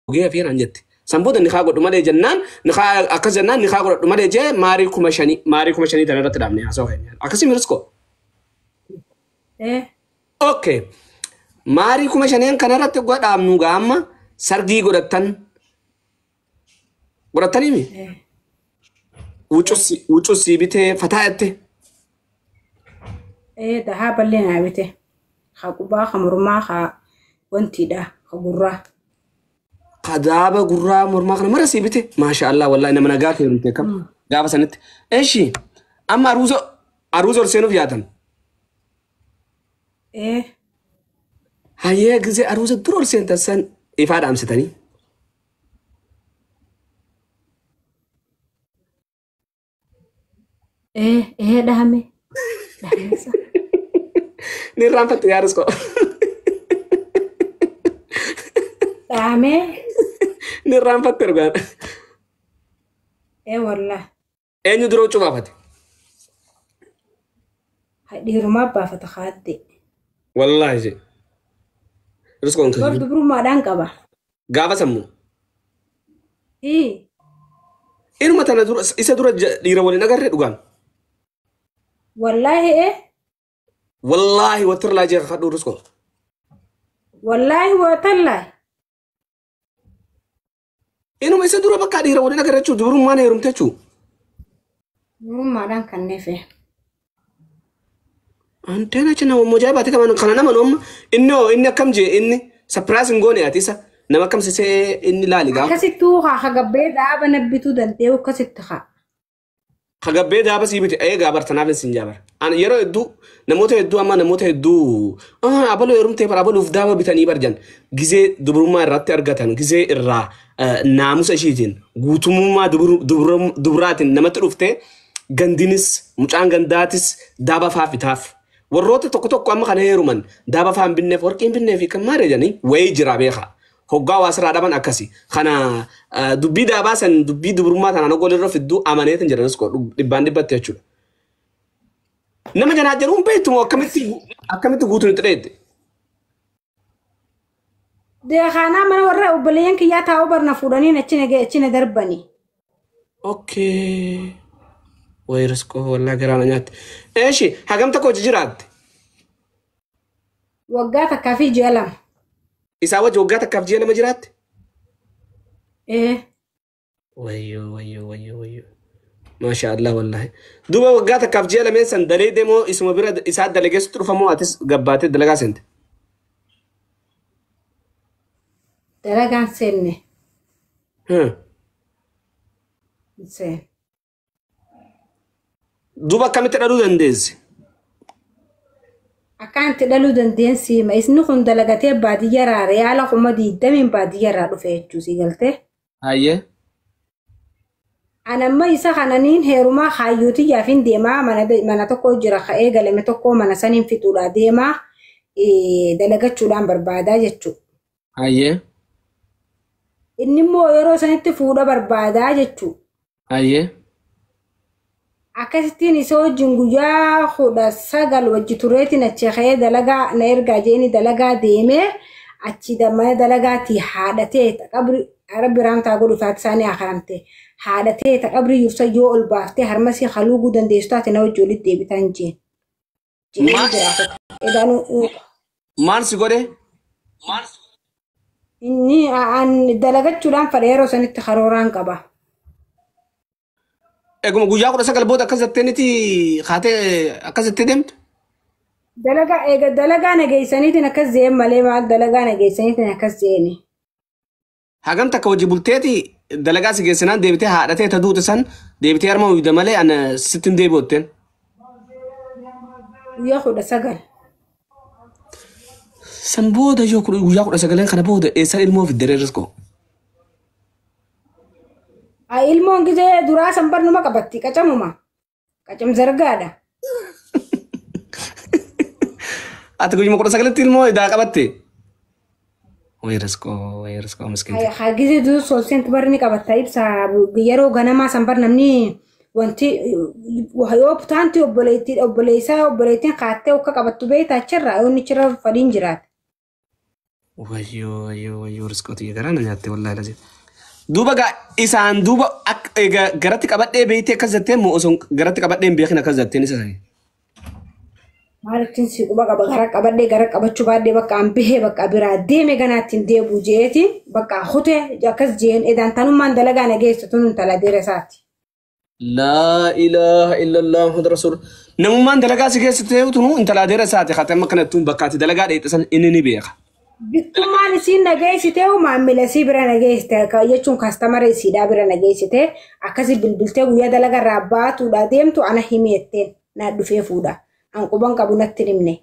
وجيه فين عنجت سنبود النخاء قد ما جنان نخاء أكس جنان نخاء قد ما جه ماري كمشاني تنا رتدامني أسوهن أكسي مرسكو إيه أوكي ماري كمشانين كنا رتقوا دامنو قام سرقي قدتني مي إيه وجوسي بيته فتاته إيه ده ها بلين عبيته خاكوبا خمرما خا وانتي ده خبرة قدابة قرّا مرماخنا مرة سيبته ما شاء الله والله إنما نجاك يرمتك كم قابة سنت إيشي أما أروزو رسينو فياتن إيه هيا جزء أروزو درور سنت السن إفادة أمستني إيه دهمي سا نيران فتيارسكو دهمي نيران فتيرغان إيه والله أني درو شو بافت هدي رما بافت خادي والله شيء رسكون كذي برضو برما دان كبا قابة سمو إيه إنه متى ندور إذا دور يروي نجار دوغان والله إيه والله وتر لا جاك خدور رسكون والله وتلا إنه ما إذا دور بكاد يروي نجار شو دور ما نيرم تشو برما دان كنفه أنتنا كنا مجابات كمان خلنا نمنهم إنه كم جي إني سبرايز نقولي أتيسا نما كم سي إني لا لقى كسيتو خا دا بنبتو دنتيو كسيت خا خجبة ده بس يبتي أي جابر تنافس سنجابر أنا يرى الدو نموت الدو أما نموت الدو أبلو يروم تبر أبلو فداه بتاني برجن جزء دبرما رات أرجعتن جزء الرا ناموس أشيجين قطمما دبراتن نمت رفته جندينس مجان جنداتس دابا فافتاف والروت تكتوك أما خناه يرومن دابا فهم بالنف وركين بالنف كم مرة جاني ويجرا بيخا هوجا واسرة دابان أكاسي خنا دبي داباسن دبي دبرما تنا نقول الرف الدو أمانة تنجرن سكور دبان بتأچول نما جانا جرون بيتو أكملتي قوتو نتريد ده خانا من ورا وبلين كي ياتاو برنا فوراني نتشينه دربني أوكي ويرسكو ولا جرانا نيات إيشي حكمتك وجرات وقعتك كافي جلم إساوة وقعتك كاف جينا مجرات إيه ويو ما شاء الله والله دوبا وقعتك كاف جينا ميسان دلي ديمو اسمه برد إساعد دلقيس ترفمو أتس قبات دلقاس انت دلقان سنة سن دوبا كم تدلو دندز أكان تدلو دندين سيما إسنخون دلقاتي بادية راري على قمدي دمين بادية رارو فيهجو سيقلته هايه أنا ما يسخنانين هيروما خايوتي جافين ديما منا تكو جرا خايه غلمه تكو منا سنين في طولا ديما دلقات شولان بربادا جتشو هايه إني مو يرو سنت فودا بربادا جتشو هايه akkasittiin isa wajjin guyyaa 19 wajji tureetiin achi ka'ee dalagaa na ergaa jeeni dalagaa deemee achi damma dalagaatti haadhatee qabri rabbi raamtaa godhu faat isaanii akaramte haadhatee qabri yursa yoo ol baaftee harmasii haluuguu dandeessu taate na wajji walitti deebitan jeen. Maal si godhe? Inni dalagachuudhaan fadha yeroo sanitti karooraan qaba. Eeguma guyyaa 19 booda akkas jetteenitti haatee akkas jettee deemtu? Dalagaa nageessaniitiin akkas jeen malee maal dalagaa nageessaniitiin akkas jeeni. Hagam takka hojii bulteeti dalagaa si geessinaan deebitee haadhatee ta duute san deebitee harma uyda malee ana sittin deebi'otteen. Guyyaa 19. San booda yoo guyyaa 19 kana booda eessa ilmoo fiddaree riskoo? Ilmoon gisee duraa sanbar numa qabatti qacamuma qacam zargaadha. Ati guyyuma 19 ilmoo idaa qabatte? Wayiraskoo miskiinti. Haa gisee duu solseent barni qabatta ibsa yeroo ganamaa sanbar namni wanti yoo taanti obboleettiin qaattee akka qabattu beektaa achirraa yoo inni chirra fadhiin jiraate. Wayyoo riskootii garaan nyaatte wallaahi lazi. Duuba isaan duuba garatti qabadhee beeytee akkas jettee moo osoo garatti qabadhee hin beekin akkas jetteen isa sanii. Maaltiin si quba qaba gara qabadhee gara qabachuu baadhee bakka an bihee bakka biraa deeme ganaattiin deebuu jeeti bakka hutee akkas jeen edaan tanummaan dalagaa nageessitu nun tala dheera isaati. Laa ilaaha illallah Muhammad Rasul. Namummaan dalagaa si keessatti tunu intala dheera isaati haa amma kanattuun bakka ati dalagaa dheexisan inni ni beeka. Bittummaan isiin nageessitee maamila isii bira nageessite jechuun kaastamara isiidhaa bira nageessite akkasii bilbiltee guyyaa dalagaa irraa baatuudha deemtu ana himeetteen na dhufee fuudha. An quban qabu natti himne.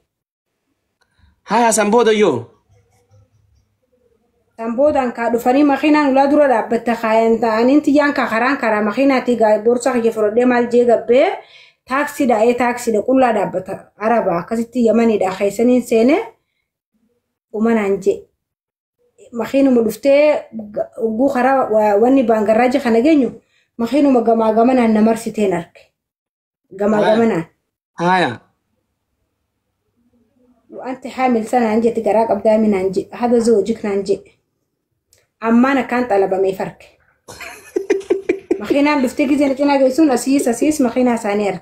Haa san booda yoo. San boodaan kaa dhufanii makiinaan ulaa dura dhaabbatte kaayan ta'aniin tiyyaan kaa karaa makiinaatti boorsaa kiyya fudhadhee maal jee gabbee taaksiidha qullaa dhaabbata araba akkasitti yamaniidha keessaniin seene umanaan je. Makiinuma dhuftee ugguu karaa wanni baangarraaji kana geenyu makiinuma gamaa gamanaan namarsiteen arge. Gamaa gamanaan. Haaya. وأنت حامل سنة نجي تقرأ قبل من نجي هذا زوجك نجي أما أنا كان طلبة ما يفرق مخينا بفتكي زي نجينا جيسون أسيس مخينا سانير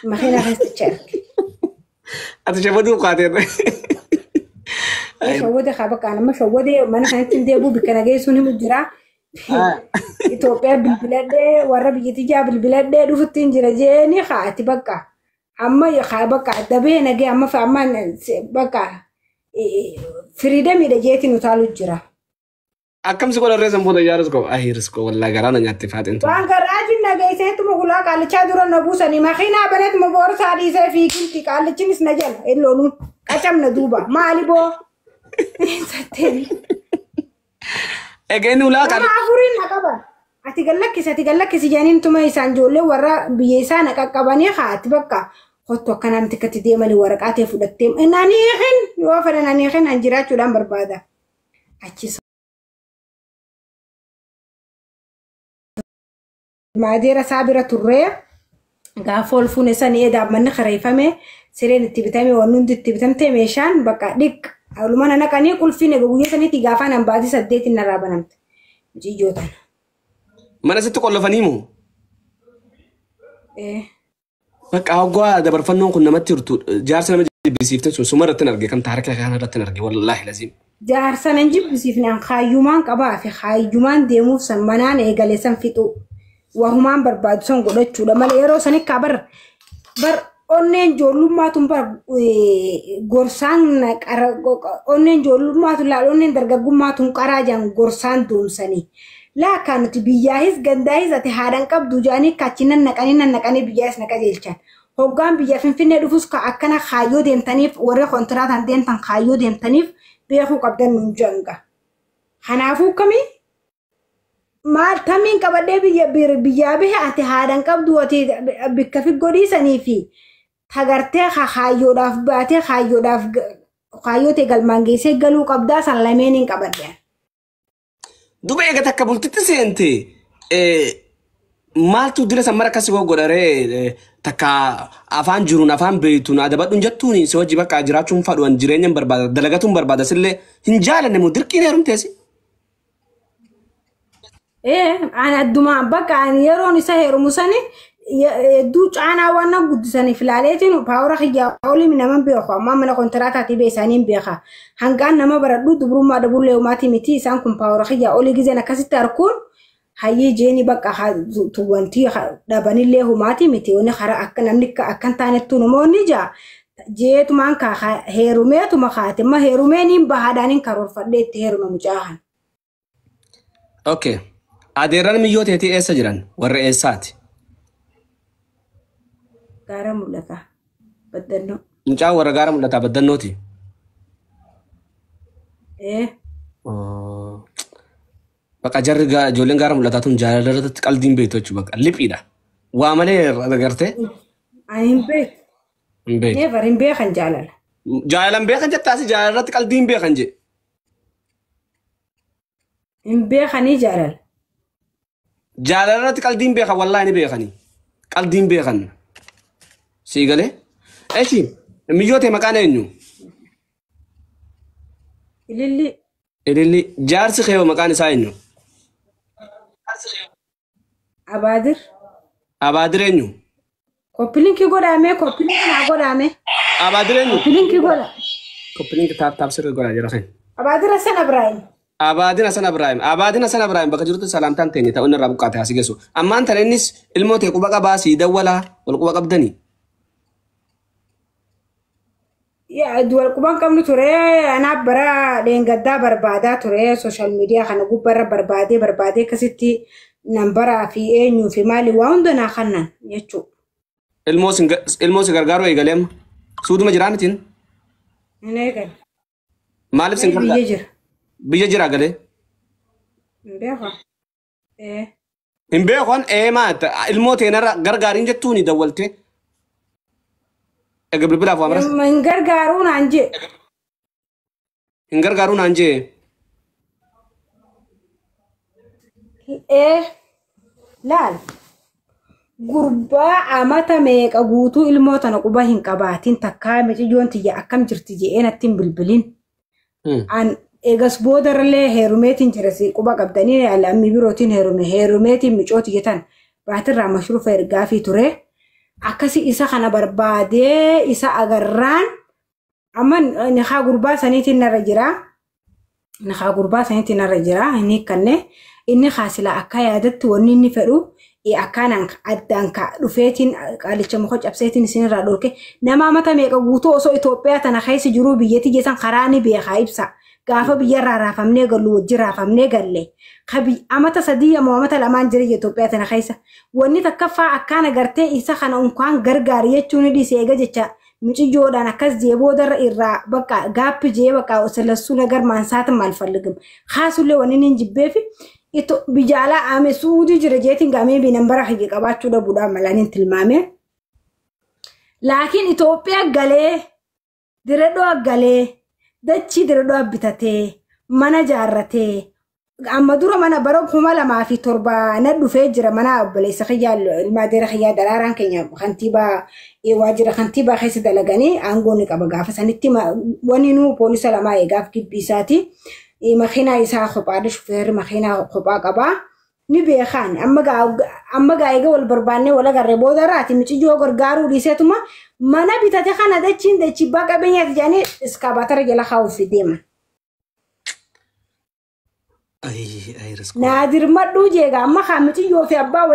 مخينا هستشارك أتشوفوا قاتل شودي خابك أنا ما شودي ما أنا كنت ندي أبو بكنا جيسون هم الجرا إثيوبيا بالبلاد ورا بيجي جاب البلاد دوفتين جرجاني خاتي بقى أما يخابك عدبي نجي أما في أمان بقى فريدم إذا جيتي نطالو الجرا. أكم سكول الرئيس بودا يارسكو أهيرسكو والله قرانا نعتفات أنتم. وان كراجي نجي سيتو مقولا قال تشادورا نبوسني ما خينا بنت مبور ساري سافي كنتي قال تشنس نجل اللونون كشم ندوبا ما علي بو. ستين. أجنو لا كار. ما أفورين نكبر. أتقلك سجانين توما يسان جولة ورا بيسان كباني خات بقى. خطو كنام تكتي ديما لورق عتي فلتيم إنني خن يوافر إنني خن أنجرات شلون بربادة أشيس ما دير سابرة الريا قافول فونسان يدا من خريفة سيرين تبتامي ونون تبتام تمشان بقى ديك أول ما أنا كاني كل فين جوجي سني تجافان أم بعدي سديت النرابة نمت جي جوتان ما نسيت تقول لفنيمو إيه بقى أقوى دبر فنون كنا ما ترتو جارسنا ما جيب بسيفتة سمرة تنرجع كم تحرك كان هذا تنرجع والله لازم جارسنا نجيب بسيفنا خايومان كبا في خايومان ديمو سمنان إيجاليسن فيتو وهمان برباد سون قلت شو لما ليرو سني كبر بر أونين جولو ما تنبر غورسان أونين جولو ما تلا أونين درجة ما تنكراجان غورسان دوم سني لا كانت بيجاهز جنداهز أتهادن كاب دوجاني كاتشينا نكاني بيجاهز نكاجيلشان هوغان بيجافين فين ندفوس كأكنا خايو ديم تنيف وري كونترات عندين تن خايو ديم تنيف بيأخو كابدن نجانجا هنافو كمي ما تامين كبدي بيجابه أتهادن كاب دواتي بكفي غوري سنيفي تغرتي خايو داف باتي خايو تيغل مانجيسي غلو كابدا سلامينين كبدي دوبا إيجا تكبلت تسينتي مالتو درس أمرا كسي وغوراري تكا أفان جرون أفان بيتون أدبات نجتوني سوى جيبا أجراتهم فادوان جيرين بربادة دلغاتهم بربادة سلي هنجالة نمو دركي نيرون تيسي إيه أنا الدماء بقى أنا يروني سهر مساني دوج أنا وانا قد سني في العليتين وباورا خيا أولي من أمام بيخوا ما من كونتراتاتي بيسانين بيخا هنكان نما بردو دبرو ما دبول لو ماتي متي سانكم باورا خيا أولي جزنا كاسي تاركون هاي جيني بقى توانتي دباني له ماتي متي وني خرا أكن أمنيك أكن تانتو نمو نجا جيت مان كا هيروميتو ما خاتم ما هيرومينين بهادانين كارور فديت هيروم مجاهن أوكي أديران ميوت هتي إيسا جران والرئيسات Gara mulata baddanno. Mucaa warra gaara mul'ataa baddannooti. Bakka jarri ijoolleen gaara mul'ataa tun jaalala irratti qalbiin beektu jechuudha. Bakka liphiidha. Waa malee agartee? Ani hin beeku. Hin beeku. Never hin beekan jaalala. Jaalalan beekan jettaasi jaalala irratti qalbiin beekan jee. Hin beekanii jaalala. Jaalala irratti qalbiin beekan wallaahi ni beekanii. Qalbiin beekan. Siigale? Eeshi miyyootee maqaan eenyu? Ililli. Ililli jaarsi kee maqaan isaa eenyu? Abaadir. Abaadir eenyu? Koppilinki godhame koppilinki naa godhame. Abaadir eenyu? Koppilinki godha. Koppilinki taap sirrii godhaa jira kan. Abaadir Hassan Ibrahim. Abadin Hasan Ibrahim. Abadin Hasan Ibrahim bakka jirtu salaamtaan teenya ta'uu irraa buqqaate asii geessu. Ammaan tana innis ilmoo ta'e quba qabaa sii dawwalaa wal quba qabdanii. Wal quban qabnu ture anaaf bara dheengaddaa barbaadaa ture sooshaal miidiyaa kana gubbarra barbaadee akkasitti nambaraa fi eenyuu fi maali waa hunda naa kannan jechuudha. Ilmoo si gargaaruu eegaleema. Suuduma jiraa mitiin? Hin eegale. Maaliif sin gargaara? Biyya jira. Biyya jira galee? Hin beekan. Hin beekan maata ilmoo teenarra gargaariin jettuuni dawwaltee. Egaa bilbilaaf waa maras. Hin gargaaruu naan jee. Hin gargaaruu naan jee. Laal. Gurbaa amata meeqa guutuu ilmoo tana quba hin qabaatin takkaa miciyyoon tiyya akkam jirti je'ee natti hin bilbilin. An egas boodarlee heerumeetiin jirasi quba qabdanii alammi birootiin heerumeetiin micooti jetan baatirraa mashruufa ergaa fi ture. Akkasi isa kana barbaadee isa agarraan amma niqaa gurbaa saniitiin narra jira. Inni kanne inni haasila akka yaadatti wanni inni fedhu akkanaan addaan dhufeetiin qaalicha muka cabseetiin isinirraa dhorke nama amata meeqa guutuu osoo Itoophiyaa tana keessa jiruu biyyatti geessan karaa ni beekaa ibsa. Gaafa biyyarraa raafamnee gallu wajji raafamnee galle. Amata 3 moo amata 2 jira Itoophiyaa tana keessa. Wanni takkaffaa akkaan agartee isa kana unkaan gargaari jechuun dhiisee eega jecha miciyyoodhaan akkas jee boodarra irraa bakka gaappi jee bakka osalassuu nagar maansaatiin maal falligam. Kaasullee wanni hin jibbeefi bijaalaa aame suudii jira jeetiin gaamee binambara hiyya qabaachuu dhabuudhaan malaniin tilmaame. Laakiin Itoophiyaa galee diradoo galee dachii diradoo bitatee mana jaarratee amma dura mana bara 2007 na dhufee jira mana obboleessa xiyyaa ilmaadeera xiyyaa daraaraan keenya kantiibaa waajjira kantiibaa keessa dalaganii aangoo ni qaba gaafa sanitti wanni nuu poolisa lamaa eegaaf gibbii isaati. Makiinaa isaa kophaadha shufeerri makiinaa kophaa qabaa ni beekan amma gaa eega wal barbaannee wal agarree boodarraati miciyyoo gargaaruu dhiiseetuma mana bitate kana dachiin dachii abbaa qabeenyaati jedhanii iskaabaatara jala kaa'uuf deeman. Naadir madhuu jeega amma miciyyoo fi abbaa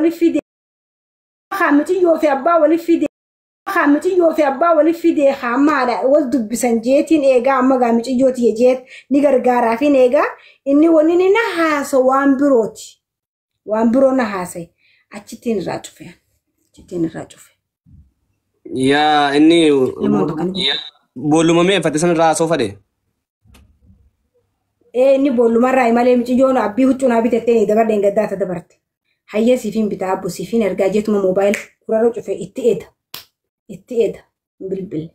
waliif fide hammaadha wal dubbisan jeetiin eegaa amma gaa miciyyooti jeet ni gargaaraa fi eegaa inni wanni ni na haasa waan biroo na haasa'e achittiin irraa cufe. Yaa inni boollumamee uffate sanarraa haasoo fadhe. Inni boollumarraa malee miciyyoon abbii huccuunaa bitattee dabardeen gaddaata dabarte. Hayya siifiin bitaa abbu siifiin ergaa jeetuma moobaayil kurarra cufe itti eeda. Bilbil.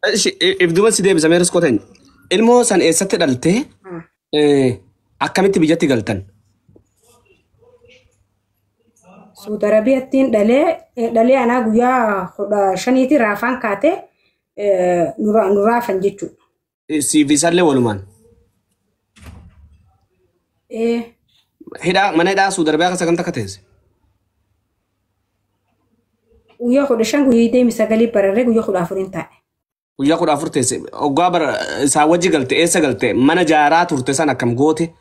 Ibduma si deebisa meeras qotan. Ilmoo san eessatti dhaltee akkamitti biyyatti galtan? Suuta Arabiyaattiin dhalee anaa guyyaa 15 raafaan kaatee nuraafan jechuudha. Siifiisallee walumaan. Mana hidhaa Suuta Arabiyaa kan sagantaa akka teesse. Guyyaa 15 guyyaa 29 bararree guyyaa 14 taa'e. Guyyaa 14 teesse. Oggaa bara isaa wajji galte eessa galte mana jaaraa turte san akkam goote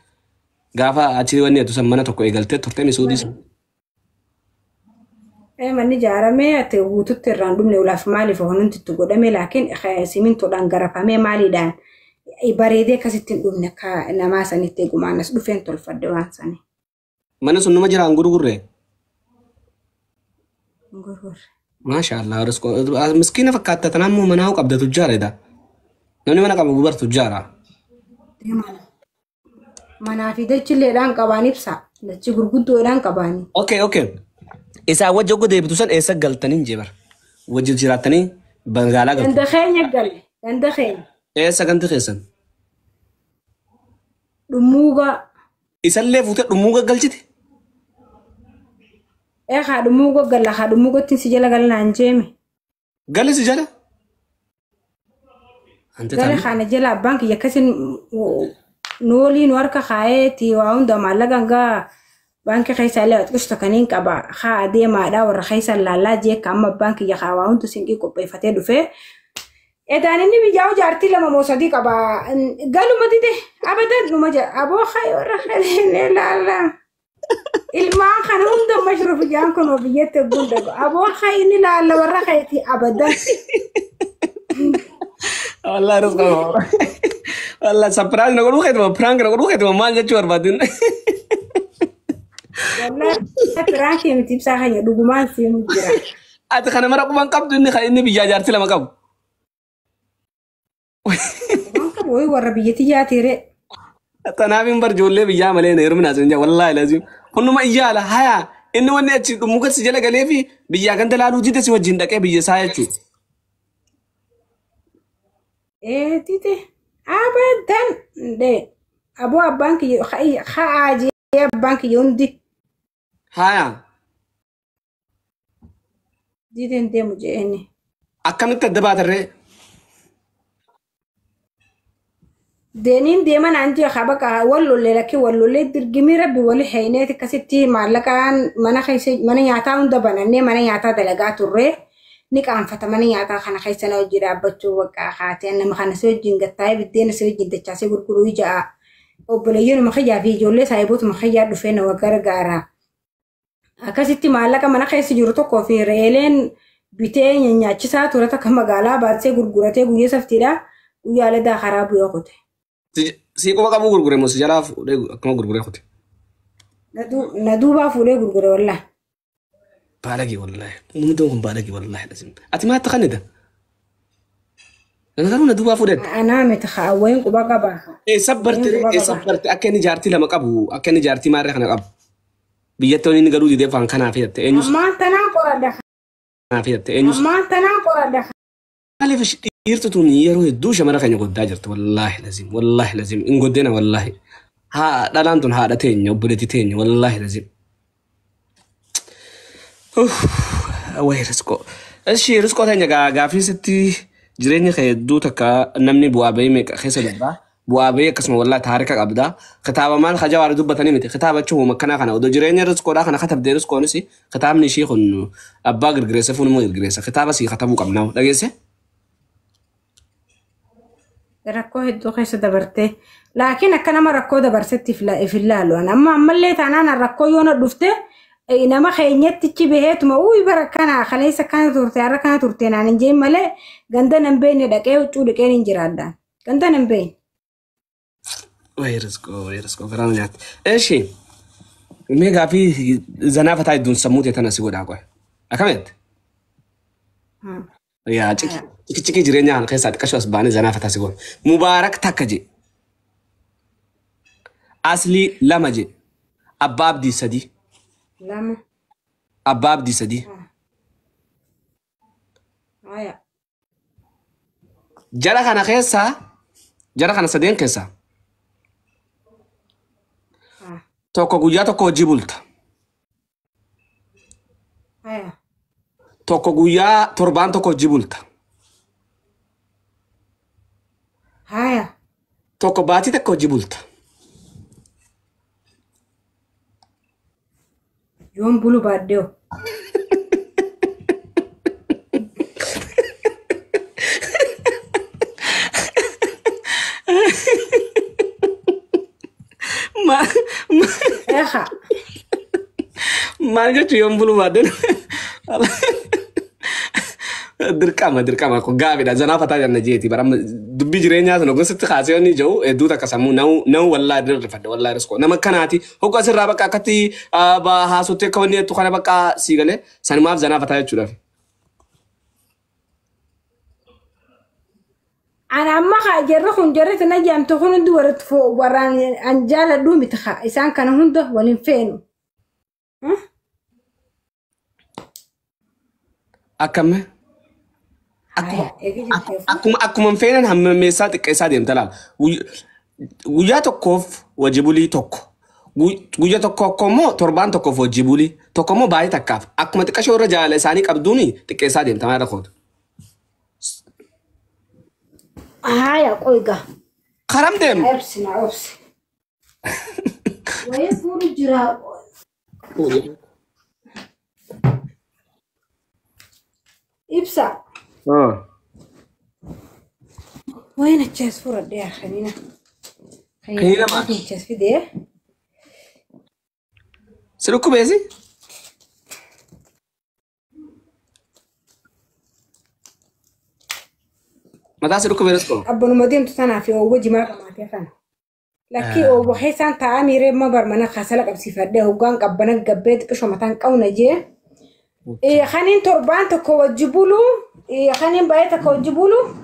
gaafa achi wanni atu san mana tokko eegalte turte misuudis. Manni jaaramee ati guututti irraan dhumne ulaaf maaliif honuunti itti godhame laakiin simintoodhaan garafamee maaliidhaan bareedee akkasitti hin dhumne akka namaa sanitti eegumaanas dhufeen tolfadde waan sanii. Mana sun numa jiraan gurgurree? Gurgurre. Maashaallah miskiina fakkaata tanammoo mana hoo qabda tujjaaredha. Namni mana qabu gubar tujjaara. Manaa fi dachilleedhaan qabaan ibsa. Dachi gurguddoodhaan qabaani. Okay. Isaa wajji oggo deebitu san eessa galtaniin jebar. Wajji jiraattanii magaalaa galtu. Ganda keenya galle. Ganda keenya. Eessa gandi keessan? Dhummuuga. Isallee fuutee dhummuuga galchite? Dhummuuga galla dhummuugatti si jala galnaan jeeme. Galli si jala? Gala kana jala abbaan kiyya akkasin نولي نورك خايتي وعند معلقة بانك خيسا لا تقشت كنين كبا خا دي ما دا ور خيسا لا جي كم بانك يا خا وانت سنجي كوبي فتي دفه اداني بيجاو جارتي لما مو صديق ابا قالوا ما دي ابدا ما جا ابو خي ور لا لا الما خان هم مشروف جانكم وبيت بندق ابو خي لا ور خيتي ابدا والله رزق والله سبراز نقول خيت فرانك نقول خيت ما نجور بعدين والله فرانك متي بصراحه دوغمان سي مجرا ات خنا مرق من قبض اني خايني بيجاجارتي لما قبض مانك بوي ور بيتي جاتي ري تنابين برجولي بيجا ملين يرمنا زنجا والله لازم كنو ما ايالا هيا انه وني اتشي ممكن سجل قالي في بيجا كنت لالو جيت سي وجين دقه بيجا سايچو ايه تيتي ابدا دي ابو بانك خاجي بانك يوندي هيا دي انت مجيني اكمت الدباتر دينين ديما عندي خبك ولو لك ولو لدرجمي ربي ولي حيناتي كستي معلقان منا خيسي منا يعطاون دبنني منا يعطا دلغات الري نيك ان فتمني يعطا خنا خيسنا وجرا بچو وقا خاتين ما خنا سوجين غتاي بدين سوجين دچاسي غرغرو يجا او بليون ما خيا في جولي سايبوت ما خيا دفين وغرغارا كستي معلقا منا خيسي جرتو كوفي ريلين بيتين نياچسا تورتا كمغالا باتسي غرغرته غوي سفتيدا وياله دا خراب يوخته سيكو بقى مو غرغره مو سجلاف كما غرغره خوتي ندوبا فولي غرغره والله بالغي والله ممدون بالغي والله لازم اتما تخنده انا قالوا ندوبا فودت انا متخاوين قبا قبا صبرت اكني جارتي لما قبو اكني جارتي ما رخنا قب بيتوني نغرو دي فان كان فيت انيس ما تناقر ده فيت انيس ما تناقر ده قال فش يرتوني يرو الدوش ما رخنا قد داجرت والله لازم ان قدنا والله ها دلانتون ها دتين وبدتي تين والله لازم وين رزقو الشيء رزقو تاني غافي ستي جريني خيدو تكا نمني بوابي ميك خيسه لبا بوابي قسم والله تاريخ ابدا خطابه مال خجا وارد دبتني متي خطابه شو مكنا خنا ودو جريني رزقو دا خنا خطب دي رزقو نسي خطابني شيخ ابا غرغريسه فون مو غرغريسه خطابه سي خطبو قمناو دغيسه ركو هدو خيسه دبرتي لكن انا ما ركو دبرستي في اللالو انا ما عملت انا ركو يونا دفته إنما خينيت تجيبهت ما وي بركنا خليسة كانت تورتي كانت تورتين عن جيم ملء عندنا بين دقيقة وتقول كأنين جرادا عندنا بين ويرسكو فرانيات إيش هي ميجا في زنافة تاي دون سموت يتناسي ودا قوي أكملت يا تيجي جرينيا عن خيسات كشوس باني زنافة تاسيقون مبارك تكجي أصلي لما جي أباب دي سدي لما أباب دي سدي جرى خنا خيسا جرى خنا سدين كيسا توكو غويا توكو جيبولتا توكو غويا توربان توكو جيبولتا توكو باتي توكو جيبولتا يوم بلو باديو ما جت يوم بلو باديو دركما كو غابي دا زنا فتا جن جيتي برام دبي جرينيا سنو غست خاسيوني جو ادوتا كسمو نو والله در فد والله رسكو نما كناتي هو اسر بقى كتي با هاسوتي كوني تو خنا بقى سيغله سنما زنا فتا يچودا انا ما خاجرخون جرت نجام تخون دورت فوق وران انجال دومي تخا اسان كان هنده ولين فين أكمل أكمل فين هم مسات كيساد يمتلال ويا تكوف وجبولي تكو ويا تكو كمو تربان تكوف وجبولي تكمو باي تكاف أكمل تكشور رجال لساني كبدوني تكيساد يمتلال خود هاي أقولك خرام دم ويفور جرا إبسا وين الجاز فور ده خلينا خلينا ما ما في الجاز في ده سلوكو بيزي متى سلوكو بيرسكو أبو المدين تسنا في وجه ما كمان تفهم لكن أبو حسن تعامير ما برمنا خسلك أبسي فرده وقان قبنا قبيت كشو متان كونا جي إيه خانين تربان تكوجبولو إيه خانين بايت تكوجبولو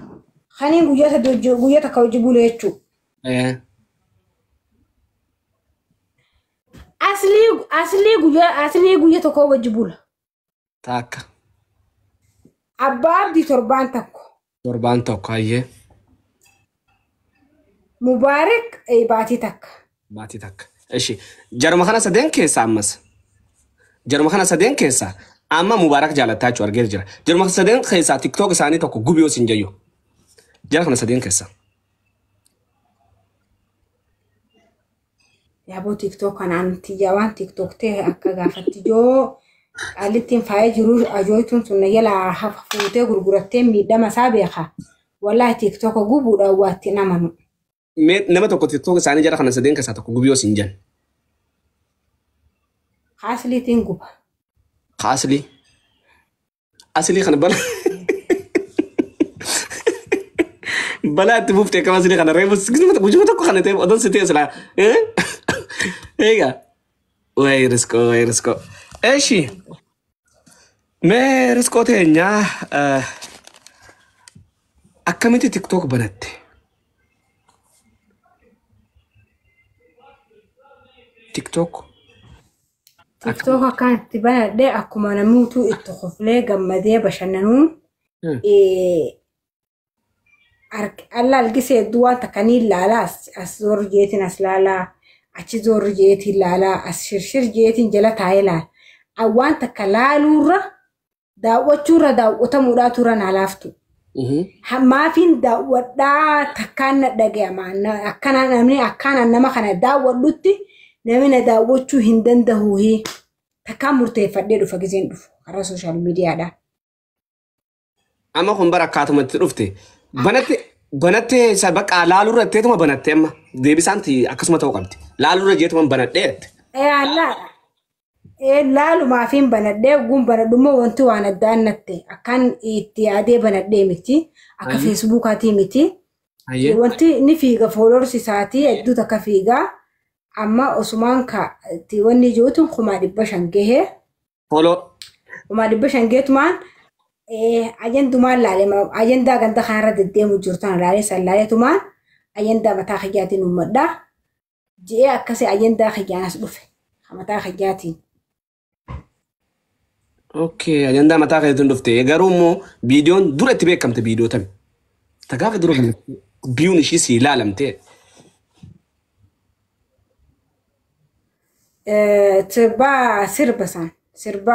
خانين جوية تكوجبولو يتشو أصلي جوية تكوجبولو تاكا أباب دي تربان تكو تربان توكو هاي مبارك أي باتي تك باتي تاك إيشي جرم خنا سدين كيسا أمس جرم خنا سدين كيسا أما مبارك جالتا تشوار غير جرا جرم خنا سدين كيسا تيك توك ساني توكو غوبيو سينجيو جرم خنا سدين كيسا يا بو تيك توك أنا تيجوان تيك توك تيه أكجا فتيجو قالتين فايجرو أجويتون سنة يلا حفوته غرغرتين ميدا مسابقة والله تيك توك غوبو دواتي نامنو نما توكو تيك توك ساني جرا خنا سدين كيسا توكو غوبيو سينجان خاصلي تنغوبا خاصلي أصلي خنا بلا بلا تبوفتي كمان سلي خنا ريبس بوجو توكو خنا تيم أدون ستي أسلا إيجا ويرسكو إيشي ما رسكو تينيا أكملتي تيك توك بنات تيك توك تيك توك كانت تبان ده أكما نموتو التخفلة جمدية بشننون الله الجسد دوان تكني لالا أسزور جيتين أسلالا أشزور جيتين لالا أشرشر جيتين جلا تايلا أوان تكلالورا داوتشورا داوتمورا تورا نالافتو ما فين داودا تكان دقيا معنا أكنا نمني أكنا نما خنا داودتي نمنا داوتشو هندن دهوهي تكان مرتفع ديرو فجزين دفو على السوشيال ميديا ده أما هم بركاتهم متروفتي بناتي سبق لالو رتيت ما بناتي أما ديبي سانتي أكسمة توقمتي لالو رجيت ما بناتيت لا لالو ما فين بناتي وقوم بناتي ما وانتو عن الدانتي أكان إتيادي بناتي متي أكا فيسبوك هاتي متي وانتي نفيقا فولورسي ساتي أدو تكفيقا أما أسمان كا تيواني جوتون خما دباشان جيه فولو وما دباشان جيت مان أجندو مان لالي أجندا غندا خارة الديمو جورتان لالي سلالي تمان أجندا متا خجاتين ومدا جيه أكاسي أجندا خجانس بفه متا خجاتين أوكي أجندا متا خجاتين دفتي غارومو فيديون دورة تبيك كم تبيديو تبي تقاف دورة بيون شي سي لالمتي تبا سربسان سربا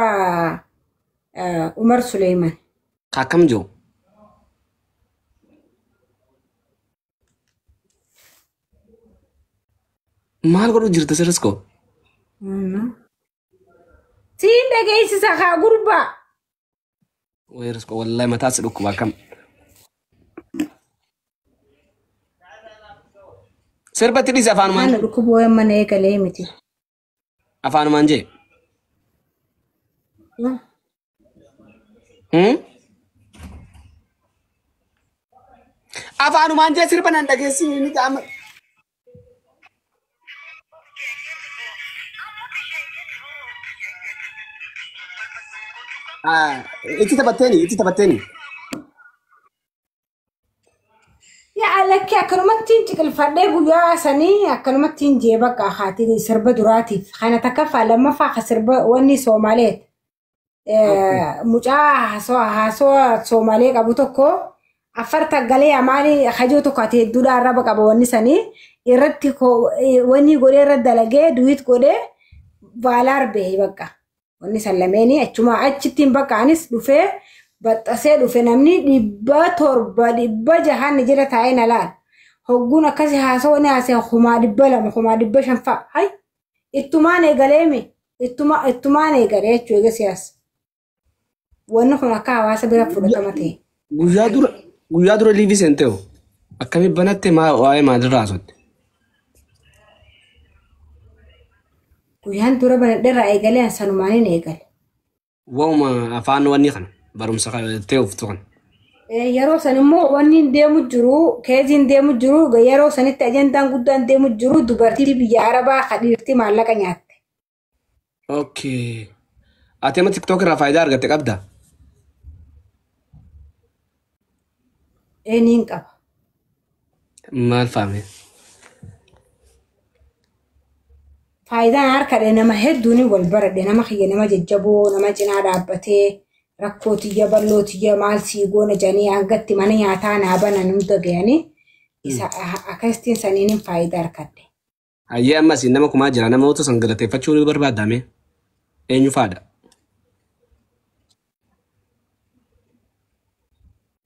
عمر سليمان كم جو maal godhu jirta sirrisko siin dhageessisa kaa gurbaa wayrisko wallahi mataas dhukkubaa kam sirbatti dhisi afaanumaan ana dhukkuboo mana eegalee miti afaanumaan jee afaanumaan jee sirba nan dhageessini ni qaama itti taphatteeni yaa lakkii akkanumattiin ciqilfadhee guyyaa sanii akkanumattiin jeeba qaaqaatiin sirba duraatiif kana takkaffaa lammaffaa sirba wanni Soomaaleet mucaa haasoo Soomaalee qabu tokko afarta galee amaali hajoo tokko ati hedduudha arraba qaba wanni sanii irratti wanni godhee irra dalagee duwit godhee baalaar bahee bakka wanni sallameeni achuma achittiin bakka anis dhufee baxxasee dhufe namni 700 600 jira taa'ee na laal hogguna kasi haasawani haasee humaa dhibba lama humaa dhibba shan fa'a hay ittumaan eegaleeme ittumaan eegalee jechuu eega siyaasa wanni kun akka hawaasa bira fudhatama ta'e. Guyyaa dura liivii seentee akkami banatte waa'ee maalirraa haasofte? Guyyaan dura banadheerraa eegalee sanumaaniin eegale. Waa'uma afaan wanni kana barumsa ta'e uftu kana. Yeroo san immoo wanni deemu jiru keeziin deemu jiru yeroo sanitti ajandaan guddaan deemu jiru dubartii biyya Arabaa kadhiirti maallaqa nyaatte. Okay. Ati amma TikTok irraa faayidaa argatte qabdaa? Niin qaba. Maal faame? Faayidaan harkadhe nama hedduun wal baradhe nama kiyya nama jajjaboo nama cinaa dhaabbatee rakkootiyya ballootiyya maal sii goona jedhanii hangatti mana nyaataa naa banan hunda ga'anii isa akkasitiin saniin faayidaa harkadhe. Hayyee ammas nama kumaa jira namoota san galateeffachuu barbaadame eenyu faadha?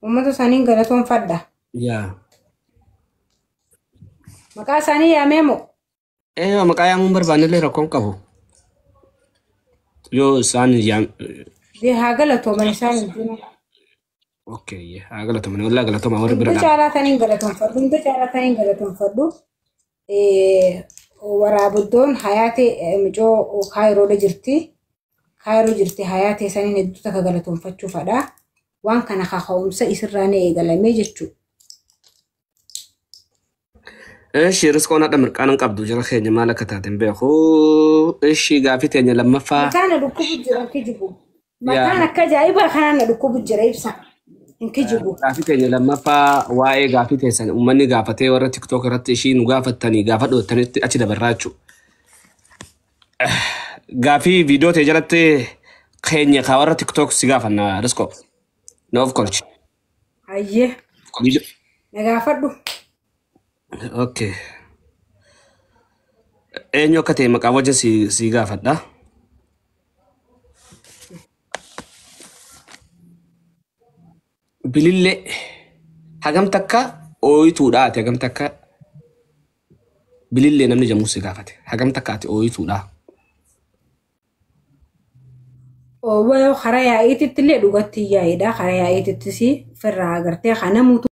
Uummata isaanii galatoonfadha. Yaa. Maqaa isaanii yaamee moo? Maqaa yaamuun barbaannellee rakkoon qabu. Yoo isaan haa galatooman isaan hin Okay, haa galatooman walaa galatooma warri bira Hundi caalataniin galatoonfadhu. Hundi caalataniin galatoonfadhu. Waraabuddoon hayaatee micoo kaayirooda jirti. Kaayiroo jirti hayaatee saniin hedduu takka galatoonfachuufadha. Waan kana kaka'umsa isirraan eegalamee jechuudha. Eeshi riskoon hadha mirqaanan qabdu jira keenya maal akka taateen beeku. Eeshi gaafii teenya lammaffaa. Mataan dhukkubu jira kijibu. Mataan akka ajaa'ibaa kanaan dhukkubu jira ibsa. Kijibu. Gaafii teenya lammaffaa waa'ee gaafii teessan uummanni gaafatee warra TikTok irratti ishii nu gaafattanii gaafa dhootanitti achi dabarraa jechuudha. Gaafii viidiyoo ta'e jalatti keenya kaa warra TikTok si gaafanna riskoo. No of course. Hayyee. Na gaafadhu. Okay. Eenyu akka ta'e maqaa wajjin si gaafadha. Bilillee hagam takka ooyituudha ati hagam takka bilillee namni jedhamu si gaafate hagam takka ati ooyituudha. Karaa yaa'iititti illee dhugatti yaa'idha. Karaa yaa'iititti si firraa agartee kana mutu.